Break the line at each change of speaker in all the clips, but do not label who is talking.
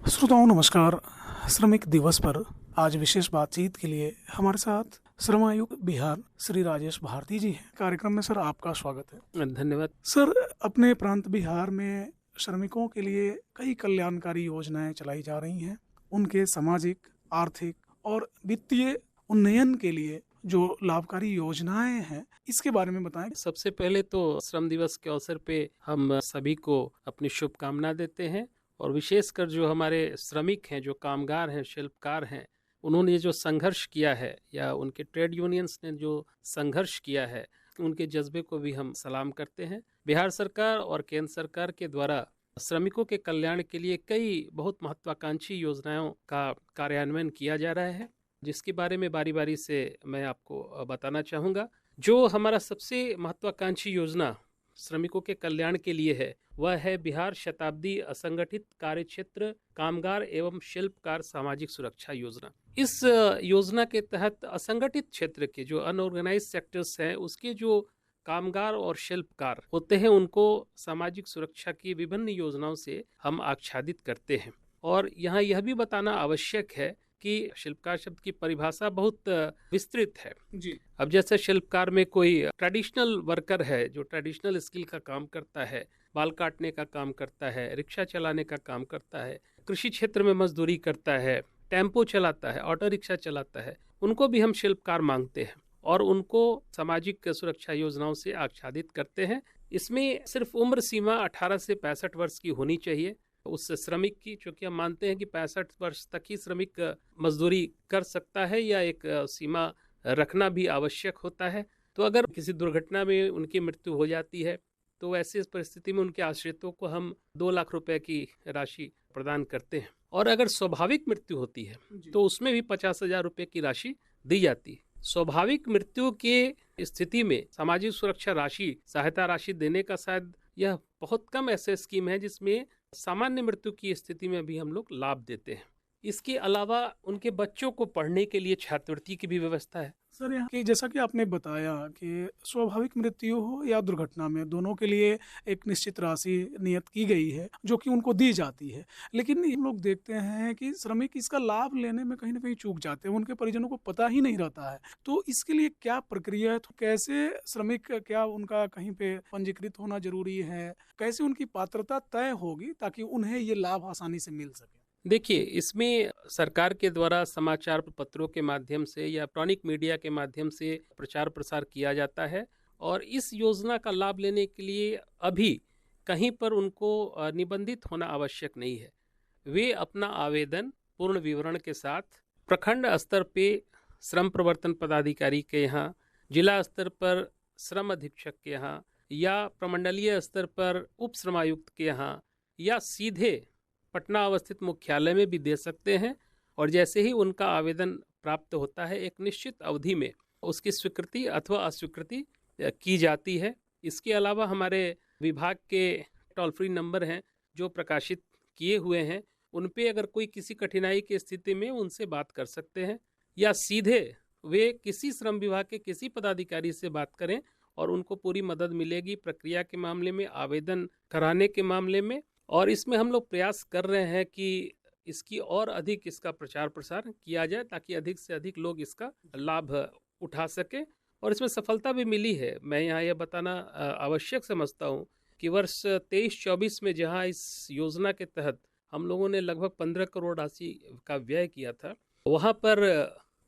श्रोताओं नमस्कार। श्रमिक दिवस पर आज विशेष बातचीत के लिए हमारे साथ श्रम आयुक्त बिहार श्री राजेश भारती जी हैं। कार्यक्रम में सर आपका स्वागत है।
धन्यवाद।
सर, अपने प्रांत बिहार में श्रमिकों के लिए कई कल्याणकारी योजनाएं चलाई जा रही हैं। उनके सामाजिक, आर्थिक और वित्तीय उन्नयन के लिए जो लाभकारी योजनाएं हैं, इसके बारे में बताएं।
सबसे पहले तो श्रम दिवस के अवसर पे हम सभी को अपनी शुभकामना देते हैं और विशेषकर जो हमारे श्रमिक हैं, जो कामगार हैं, शिल्पकार हैं, उन्होंने जो संघर्ष किया है या उनके ट्रेड यूनियंस ने जो संघर्ष किया है, उनके जज्बे को भी हम सलाम करते हैं। बिहार सरकार और केंद्र सरकार के द्वारा श्रमिकों के कल्याण के लिए कई बहुत महत्वाकांक्षी योजनाओं का कार्यान्वयन किया जा रहा है, जिसके बारे में बारी बारी से मैं आपको बताना चाहूँगा। जो हमारा सबसे महत्वाकांक्षी योजना श्रमिकों के कल्याण के लिए है, वह है बिहार शताब्दी असंगठित कार्य क्षेत्र कामगार एवं शिल्पकार सामाजिक सुरक्षा योजना। इस योजना के तहत असंगठित क्षेत्र के जो अनऑर्गेनाइज सेक्टर्स हैं, उसके जो कामगार और शिल्पकार होते हैं, उनको सामाजिक सुरक्षा की विभिन्न योजनाओं से हम आच्छादित करते हैं। और यहाँ यह भी बताना आवश्यक है कि शिल्पकार शब्द की परिभाषा बहुत विस्तृत है
जी।
अब जैसे शिल्पकार में कोई ट्रेडिशनल वर्कर है जो ट्रेडिशनल स्किल का काम करता है, बाल काटने का काम करता है, रिक्शा चलाने का काम करता है, कृषि क्षेत्र में मजदूरी करता है, टेम्पो चलाता है, ऑटो रिक्शा चलाता है, उनको भी हम शिल्पकार मांगते हैं और उनको सामाजिक सुरक्षा योजनाओं से आच्छादित करते हैं। इसमें सिर्फ उम्र सीमा 18 से 65 वर्ष की होनी चाहिए उस श्रमिक की, चूँकि हम मानते हैं कि 65 वर्ष तक ही श्रमिक मजदूरी कर सकता है या एक सीमा रखना भी आवश्यक होता है। तो अगर किसी दुर्घटना में उनकी मृत्यु हो जाती है तो ऐसी परिस्थिति में उनके आश्रितों को हम 2 लाख रुपए की राशि प्रदान करते हैं। और अगर स्वाभाविक मृत्यु होती है तो उसमें भी 50,000 रुपए की राशि दी जाती है। स्वाभाविक मृत्यु के स्थिति में सामाजिक सुरक्षा राशि, सहायता राशि देने का शायद यह बहुत कम ऐसे स्कीम है जिसमें सामान्य मृत्यु की स्थिति में भी हम लोग लाभ देते हैं। इसके अलावा उनके बच्चों को पढ़ने के लिए छात्रवृत्ति की भी व्यवस्था है।
सर, यहाँ की जैसा कि आपने बताया कि स्वाभाविक मृत्यु हो या दुर्घटना में, दोनों के लिए एक निश्चित राशि नियत की गई है जो कि उनको दी जाती है। लेकिन हम लोग देखते हैं कि श्रमिक इसका लाभ लेने में कहीं ना कहीं चूक जाते हैं, उनके परिजनों को पता ही नहीं रहता है। तो इसके लिए क्या प्रक्रिया है? तो कैसे श्रमिक, क्या उनका कहीं पे पंजीकृत होना जरूरी है? कैसे उनकी पात्रता तय होगी ताकि उन्हें ये लाभ आसानी से मिल सके?
देखिए, इसमें सरकार के द्वारा समाचार पत्रों के माध्यम से या इलेक्ट्रॉनिक मीडिया के माध्यम से प्रचार प्रसार किया जाता है और इस योजना का लाभ लेने के लिए अभी कहीं पर उनको निबंधित होना आवश्यक नहीं है। वे अपना आवेदन पूर्ण विवरण के साथ प्रखंड स्तर पे श्रम प्रवर्तन पदाधिकारी के यहाँ, जिला स्तर पर श्रम अधीक्षक के यहाँ या प्रमंडलीय स्तर पर उप श्रमायुक्त के यहाँ या सीधे पटना अवस्थित मुख्यालय में भी दे सकते हैं। और जैसे ही उनका आवेदन प्राप्त होता है, एक निश्चित अवधि में उसकी स्वीकृति अथवा अस्वीकृति की जाती है। इसके अलावा हमारे विभाग के टोल फ्री नंबर हैं जो प्रकाशित किए हुए हैं, उन पे अगर कोई किसी कठिनाई की स्थिति में उनसे बात कर सकते हैं या सीधे वे किसी श्रम विभाग के किसी पदाधिकारी से बात करें और उनको पूरी मदद मिलेगी प्रक्रिया के मामले में, आवेदन कराने के मामले में। और इसमें हम लोग प्रयास कर रहे हैं कि इसकी और अधिक इसका प्रचार प्रसार किया जाए ताकि अधिक से अधिक लोग इसका लाभ उठा सकें और इसमें सफलता भी मिली है। मैं यहाँ यह बताना आवश्यक समझता हूँ कि वर्ष 23-24 में जहाँ इस योजना के तहत हम लोगों ने लगभग 15 करोड़ राशि का व्यय किया था, वहाँ पर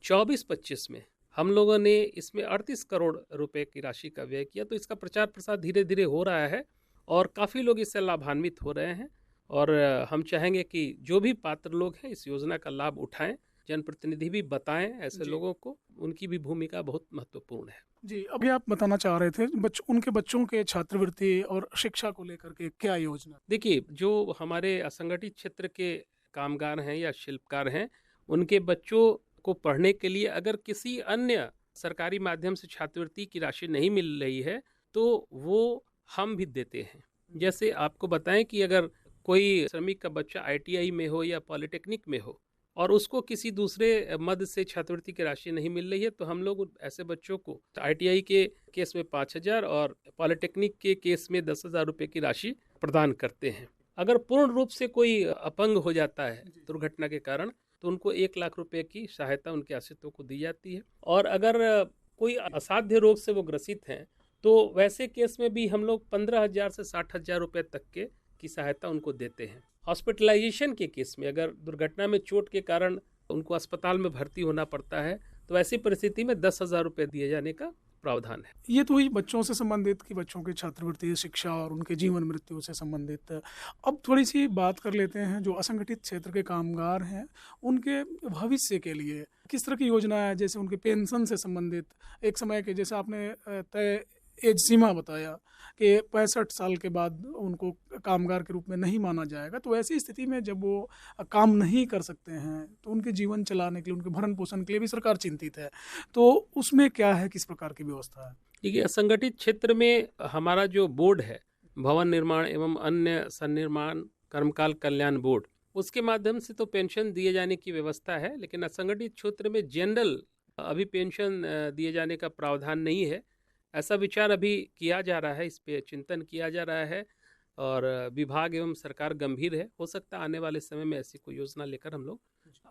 24-25 में हम लोगों ने इसमें 38 करोड़ रुपए की राशि का व्यय किया। तो इसका प्रचार प्रसार धीरे धीरे हो रहा है और काफ़ी लोग इससे लाभान्वित हो रहे हैं और हम चाहेंगे कि जो भी पात्र लोग हैं इस योजना का लाभ उठाएं, जनप्रतिनिधि भी बताएं ऐसे लोगों को, उनकी भी भूमिका बहुत महत्वपूर्ण है।
जी, अभी आप बताना चाह रहे थे उनके बच्चों के छात्रवृत्ति और शिक्षा को लेकर के क्या योजना?
देखिए, जो हमारे असंगठित क्षेत्र के कामगार हैं या शिल्पकार हैं, उनके बच्चों को पढ़ने के लिए अगर किसी अन्य सरकारी माध्यम से छात्रवृत्ति की राशि नहीं मिल रही है तो वो हम भी देते हैं। जैसे आपको बताएं कि अगर कोई श्रमिक का बच्चा ITI में हो या पॉलिटेक्निक में हो और उसको किसी दूसरे मद से छात्रवृत्ति की राशि नहीं मिल रही है तो हम लोग ऐसे बच्चों को ITI के केस में 5,000 और पॉलिटेक्निक के केस में 10,000 रुपये की राशि प्रदान करते हैं। अगर पूर्ण रूप से कोई अपंग हो जाता है दुर्घटना के कारण, तो उनको 1 लाख रुपए की सहायता उनके आश्रितों को दी जाती है। और अगर कोई असाध्य रोग से वो ग्रसित हैं, तो वैसे केस में भी हम लोग 15,000 से 60,000 रुपए तक के की सहायता उनको देते हैं। हॉस्पिटलाइजेशन के केस में अगर दुर्घटना में चोट के कारण उनको अस्पताल में भर्ती होना पड़ता है, तो ऐसी परिस्थिति में 10,000 रुपए दिए जाने का प्रावधान है।
ये तो हुई बच्चों से संबंधित कि बच्चों की छात्रवृत्ति, शिक्षा और उनके जीवन मृत्यु से संबंधित। अब थोड़ी सी बात कर लेते हैं जो असंगठित क्षेत्र के कामगार हैं, उनके भविष्य के लिए किस तरह की योजना है, जैसे उनके पेंशन से संबंधित। एक समय के जैसे आपने तय एज सीमा बताया कि 65 साल के बाद उनको कामगार के रूप में नहीं माना जाएगा, तो ऐसी स्थिति में जब वो काम नहीं कर सकते हैं तो उनके जीवन चलाने के लिए, उनके भरण पोषण के लिए भी सरकार चिंतित है। तो उसमें क्या है, किस प्रकार की व्यवस्था है?
देखिए, असंगठित क्षेत्र में हमारा जो बोर्ड है, भवन निर्माण एवं अन्य सन्निर्माण कर्मकाल कल्याण बोर्ड, उसके माध्यम से तो पेंशन दिए जाने की व्यवस्था है। लेकिन असंगठित क्षेत्र में जनरल अभी पेंशन दिए जाने का प्रावधान नहीं है। ऐसा विचार अभी किया जा रहा है, इस पे चिंतन किया जा रहा है और विभाग एवं सरकार गंभीर है। हो सकता है आने वाले समय में ऐसी कोई योजना लेकर हम लोग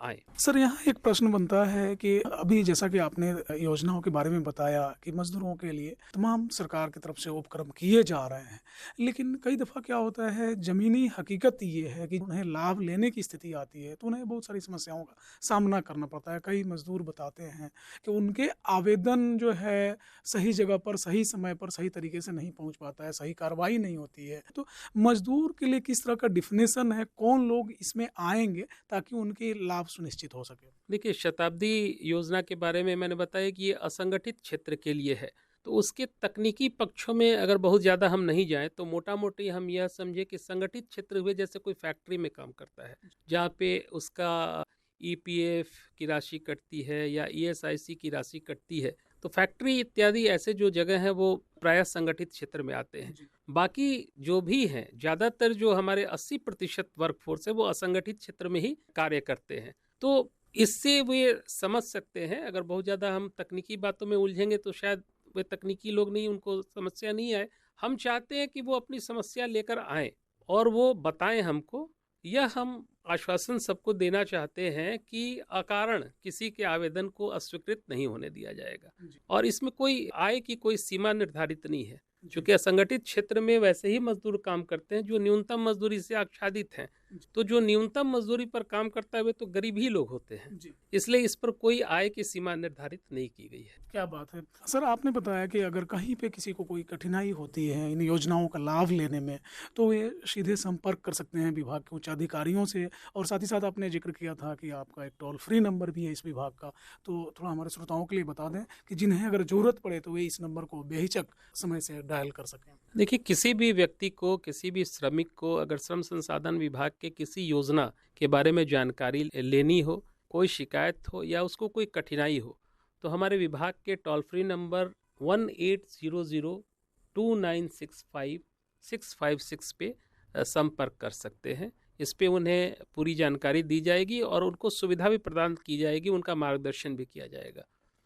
आए।
सर, यहाँ एक प्रश्न बनता है कि अभी जैसा कि आपने योजनाओं के बारे में बताया कि मजदूरों के लिए तमाम सरकार की तरफ से उपक्रम किए जा रहे हैं, लेकिन कई दफ़ा क्या होता है, ज़मीनी हकीकत ये है कि उन्हें लाभ लेने की स्थिति आती है तो उन्हें बहुत सारी समस्याओं का सामना करना पड़ता है। कई मजदूर बताते हैं कि उनके आवेदन जो है सही जगह पर, सही समय पर, सही तरीके से नहीं पहुँच पाता है, सही कार्रवाई नहीं होती है। तो मजदूर के लिए किस तरह का डिफिनेशन है, कौन लोग इसमें आएंगे ताकि उनके लाभ सुनिश्चित हो सके?
देखिए, शताब्दी योजना के बारे में मैंने बताया कि ये असंगठित क्षेत्र के लिए है। तो उसके तकनीकी पक्षों में अगर बहुत ज़्यादा हम नहीं जाएं, तो मोटा मोटी हम यह समझे कि संगठित क्षेत्र हुए जैसे कोई फैक्ट्री में काम करता है, जहाँ पे उसका ईपीएफ की राशि कटती है या ईएसआईसी की राशि कटती है। तो फैक्ट्री इत्यादि ऐसे जो जगह हैं वो प्रायः संगठित क्षेत्र में आते हैं। बाकी जो भी हैं, ज़्यादातर जो हमारे 80% वर्कफोर्स है वो असंगठित क्षेत्र में ही कार्य करते हैं। तो इससे वे समझ सकते हैं। अगर बहुत ज़्यादा हम तकनीकी बातों में उलझेंगे तो शायद वे तकनीकी लोग नहीं, उनको समस्या नहीं आए। हम चाहते हैं कि वो अपनी समस्या लेकर आएँ और वो बताएं हमको। यह हम आश्वासन सबको देना चाहते हैं कि अकारण किसी के आवेदन को अस्वीकृत नहीं होने दिया जाएगा। और इसमें कोई आय की कोई सीमा निर्धारित नहीं है, क्योंकि असंगठित क्षेत्र में वैसे ही मजदूर काम करते हैं जो न्यूनतम मजदूरी से आच्छादित हैं। तो जो न्यूनतम मजदूरी पर काम करता है वे तो गरीब ही लोग होते हैं, इसलिए इस पर कोई आय की सीमा निर्धारित नहीं की गई है।
क्या बात है सर, आपने बताया कि अगर कहीं पे किसी को कोई कठिनाई होती है इन योजनाओं का लाभ लेने में, तो वे सीधे संपर्क कर सकते हैं विभाग के उच्च अधिकारियों से। और साथ ही साथ आपने जिक्र किया था कि आपका एक टोल फ्री नंबर भी है इस विभाग का, तो थोड़ा हमारे श्रोताओं के लिए बता दें कि जिन्हें अगर ज़रूरत पड़े तो वे इस नंबर को बेहिचक समय से डायल कर सकें।
देखिए, किसी भी व्यक्ति को, किसी भी श्रमिक को अगर श्रम संसाधन विभाग के किसी योजना के बारे में जानकारी लेनी हो, कोई शिकायत हो या उसको कोई कठिनाई हो, तो हमारे विभाग के टोल फ्री नंबर 1800-2965-656 पे संपर्क कर सकते हैं। इस पे उन्हें पूरी जानकारी दी जाएगी और उनको सुविधा भी प्रदान की जाएगी, उनका मार्गदर्शन भी किया जाएगा।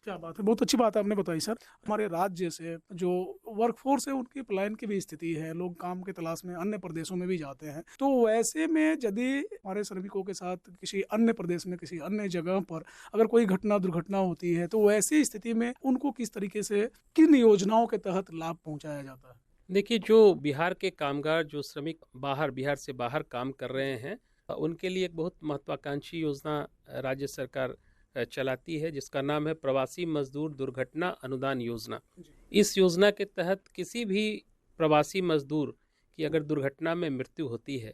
क्या बात है, बहुत अच्छी बात आपने बताई सर। हमारे राज्य से जो वर्कफोर्स है उनकी पलायन की भी स्थिति है, लोग काम के तलाश में अन्य प्रदेशों में भी जाते हैं। तो वैसे में यदि हमारे श्रमिकों के साथ किसी अन्य प्रदेश में, किसी अन्य जगह पर अगर कोई दुर्घटना होती है, तो वैसी स्थिति में उनको किस तरीके से, किन योजनाओं के तहत लाभ पहुँचाया जाता है?
देखिए, जो बिहार के कामगार, जो श्रमिक बिहार से बाहर काम कर रहे हैं, उनके लिए एक बहुत महत्वाकांक्षी योजना राज्य सरकार चलाती है, जिसका नाम है प्रवासी मजदूर दुर्घटना अनुदान योजना। इस योजना के तहत किसी भी प्रवासी मजदूर की अगर दुर्घटना में मृत्यु होती है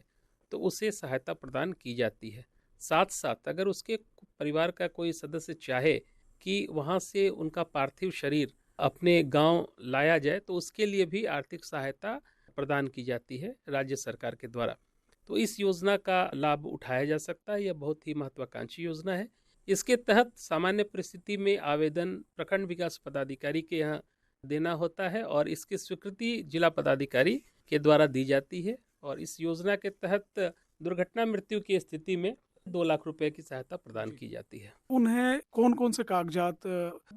तो उसे सहायता प्रदान की जाती है। साथ साथ अगर उसके परिवार का कोई सदस्य चाहे कि वहाँ से उनका पार्थिव शरीर अपने गांव लाया जाए, तो उसके लिए भी आर्थिक सहायता प्रदान की जाती है राज्य सरकार के द्वारा। तो इस योजना का लाभ उठाया जा सकता है। यह बहुत ही महत्वाकांक्षी योजना है। इसके तहत सामान्य परिस्थिति में आवेदन प्रखंड विकास पदाधिकारी के यहाँ देना होता है और इसकी स्वीकृति जिला पदाधिकारी के द्वारा दी जाती है। और इस योजना के तहत दुर्घटना मृत्यु की स्थिति में 2 लाख रुपए की सहायता प्रदान की जाती है।
उन्हें कौन-कौन से कागजात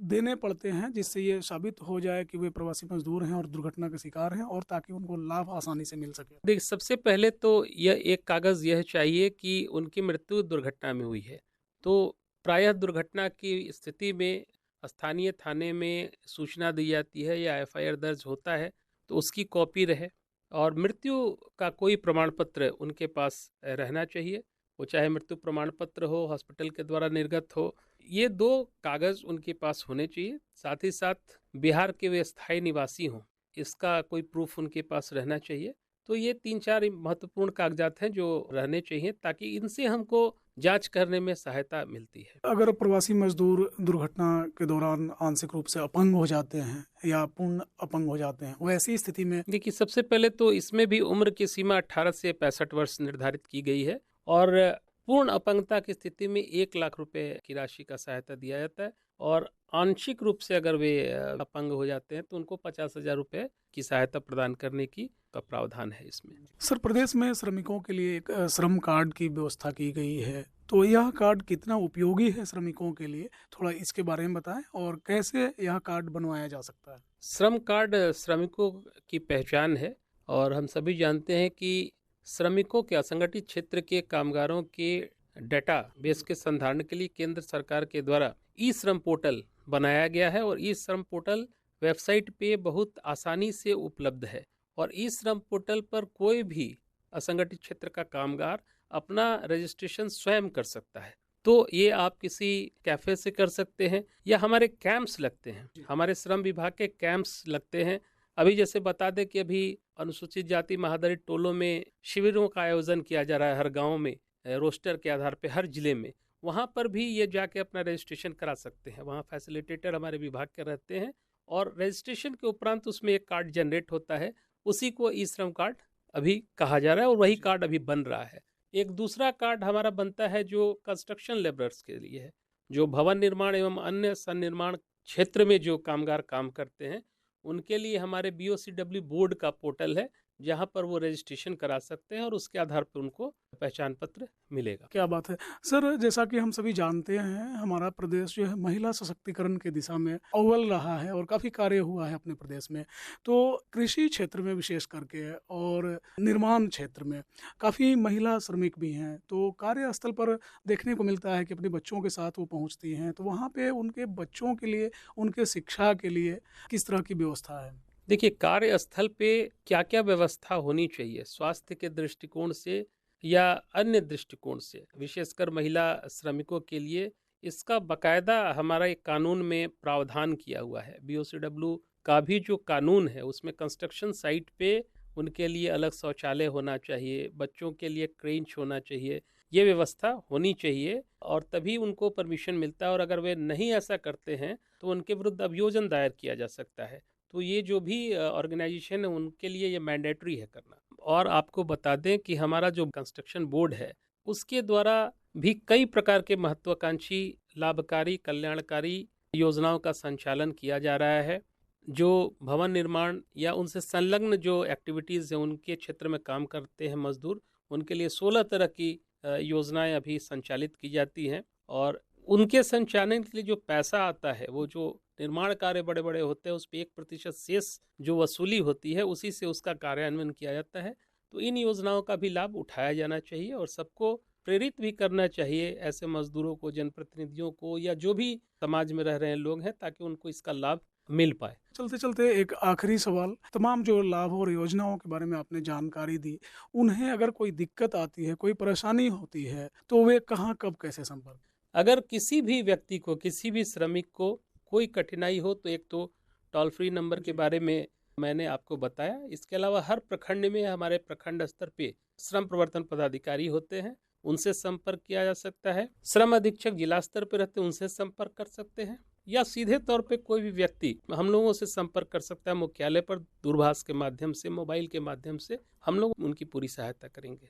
देने पड़ते हैं जिससे ये साबित हो जाए कि वे प्रवासी मजदूर हैं और दुर्घटना के शिकार हैं और ताकि उनको लाभ आसानी से मिल सके?
देखिए, सबसे पहले तो यह एक कागज़ यह चाहिए कि उनकी मृत्यु दुर्घटना में हुई है। तो प्रायः दुर्घटना की स्थिति में स्थानीय थाने में सूचना दी जाती है या एफआईआर दर्ज होता है, तो उसकी कॉपी रहे और मृत्यु का कोई प्रमाण पत्र उनके पास रहना चाहिए। वो चाहे मृत्यु प्रमाण पत्र हो, हॉस्पिटल के द्वारा निर्गत हो, ये 2 कागज़ उनके पास होने चाहिए। साथ ही साथ बिहार के वे स्थायी निवासी हों, इसका कोई प्रूफ़ उनके पास रहना चाहिए। तो ये 3-4 महत्वपूर्ण कागज़ात हैं जो रहने चाहिए ताकि इनसे हमको जाँच करने में सहायता मिलती है।
अगर प्रवासी मजदूर दुर्घटना के दौरान आंशिक रूप से अपंग हो जाते हैं या पूर्ण अपंग हो जाते हैं, वैसी स्थिति में
देखिए, सबसे पहले तो इसमें भी उम्र की सीमा 18 से 65 वर्ष निर्धारित की गई है और पूर्ण अपंगता की स्थिति में 1 लाख रुपए की राशि का सहायता दिया जाता है और आंशिक रूप से अगर वे अपंग हो जाते हैं तो उनको 50,000 रुपए की सहायता प्रदान करने की का प्रावधान है इसमें।
सर, प्रदेश में श्रमिकों के लिए एक श्रम कार्ड की व्यवस्था की गई है, तो यह कार्ड कितना उपयोगी है श्रमिकों के लिए? थोड़ा इसके बारे में बताएं और कैसे यह कार्ड बनवाया जा सकता है?
श्रम कार्ड श्रमिकों की पहचान है और हम सभी जानते हैं कि श्रमिकों के असंगठित क्षेत्र के कामगारों के डाटा बेस के संधारण के लिए केंद्र सरकार के द्वारा ई श्रम पोर्टल बनाया गया है और ई श्रम पोर्टल वेबसाइट पे बहुत आसानी से उपलब्ध है और ई श्रम पोर्टल पर कोई भी असंगठित क्षेत्र का कामगार अपना रजिस्ट्रेशन स्वयं कर सकता है। तो ये आप किसी कैफ़े से कर सकते हैं या हमारे कैंप्स लगते हैं, हमारे श्रम विभाग के कैंप्स लगते हैं। अभी जैसे बता दें कि अभी अनुसूचित जाति महादलित टोलों में शिविरों का आयोजन किया जा रहा है हर गांव में, रोस्टर के आधार पे हर जिले में, वहाँ पर भी ये जाके अपना रजिस्ट्रेशन करा सकते हैं। वहाँ फैसिलिटेटर हमारे विभाग के रहते हैं और रजिस्ट्रेशन के उपरांत उसमें एक कार्ड जनरेट होता है, उसी को ई श्रम कार्ड अभी कहा जा रहा है और वही कार्ड अभी बन रहा है। एक दूसरा कार्ड हमारा बनता है जो कंस्ट्रक्शन लेबरर्स के लिए है, जो भवन निर्माण एवं अन्य सन्निर्माण क्षेत्र में जो कामगार काम करते हैं उनके लिए हमारे BOCW बोर्ड का पोर्टल है जहां पर वो रजिस्ट्रेशन करा सकते हैं और उसके आधार पर उनको पहचान पत्र मिलेगा।
क्या बात है सर, जैसा कि हम सभी जानते हैं हमारा प्रदेश जो है महिला सशक्तिकरण की दिशा में अव्वल रहा है और काफ़ी कार्य हुआ है अपने प्रदेश में। तो कृषि क्षेत्र में विशेष करके और निर्माण क्षेत्र में काफ़ी महिला श्रमिक भी हैं, तो कार्यस्थल पर देखने को मिलता है कि अपने बच्चों के साथ वो पहुंचती हैं, तो वहाँ पे उनके बच्चों के लिए, उनके शिक्षा के लिए किस तरह की व्यवस्था है?
देखिए, कार्यस्थल पे क्या क्या व्यवस्था होनी चाहिए स्वास्थ्य के दृष्टिकोण से या अन्य दृष्टिकोण से, विशेषकर महिला श्रमिकों के लिए इसका बकायदा हमारा एक कानून में प्रावधान किया हुआ है। BOCW का भी जो कानून है उसमें कंस्ट्रक्शन साइट पे उनके लिए अलग शौचालय होना चाहिए, बच्चों के लिए क्रेंच होना चाहिए, ये व्यवस्था होनी चाहिए और तभी उनको परमिशन मिलता है और अगर वे नहीं ऐसा करते हैं तो उनके विरुद्ध अभियोजन दायर किया जा सकता है। तो ये जो भी ऑर्गेनाइजेशन है उनके लिए ये मैंडेटरी है करना। और आपको बता दें कि हमारा जो कंस्ट्रक्शन बोर्ड है उसके द्वारा भी कई प्रकार के महत्वाकांक्षी लाभकारी कल्याणकारी योजनाओं का संचालन किया जा रहा है। जो भवन निर्माण या उनसे संलग्न जो एक्टिविटीज़ हैं उनके क्षेत्र में काम करते हैं मजदूर, उनके लिए 16 तरह की योजनाएं अभी संचालित की जाती हैं और उनके संचालन के लिए जो पैसा आता है वो जो निर्माण कार्य बड़े बड़े होते हैं उस पर 1% शेष जो वसूली होती है उसी से उसका कार्यान्वयन किया जाता है। तो इन योजनाओं का भी लाभ उठाया जाना चाहिए और सबको प्रेरित भी करना चाहिए, ऐसे मजदूरों को, जनप्रतिनिधियों को या जो भी समाज में रह रहे हैं लोग हैं, ताकि उनको इसका लाभ मिल पाए।
चलते चलते एक आखिरी सवाल, तमाम जो लाभ और योजनाओं के बारे में आपने जानकारी दी, उन्हें अगर कोई दिक्कत आती है, कोई परेशानी होती है, तो वे कहाँ कब कैसे संपर्क?
अगर किसी भी व्यक्ति को, किसी भी श्रमिक को कोई कठिनाई हो तो एक तो टोल फ्री नंबर के बारे में मैंने आपको बताया। इसके अलावा हर प्रखंड में हमारे प्रखंड स्तर पे श्रम प्रवर्तन पदाधिकारी होते हैं, उनसे संपर्क किया जा सकता है। श्रम अधीक्षक जिला स्तर पर रहते हैं, उनसे संपर्क कर सकते हैं या सीधे तौर पे कोई भी व्यक्ति हम लोगों से संपर्क कर सकता है मुख्यालय पर, दूरभाष के माध्यम से, मोबाइल के माध्यम से हम लोग उनकी पूरी सहायता करेंगे।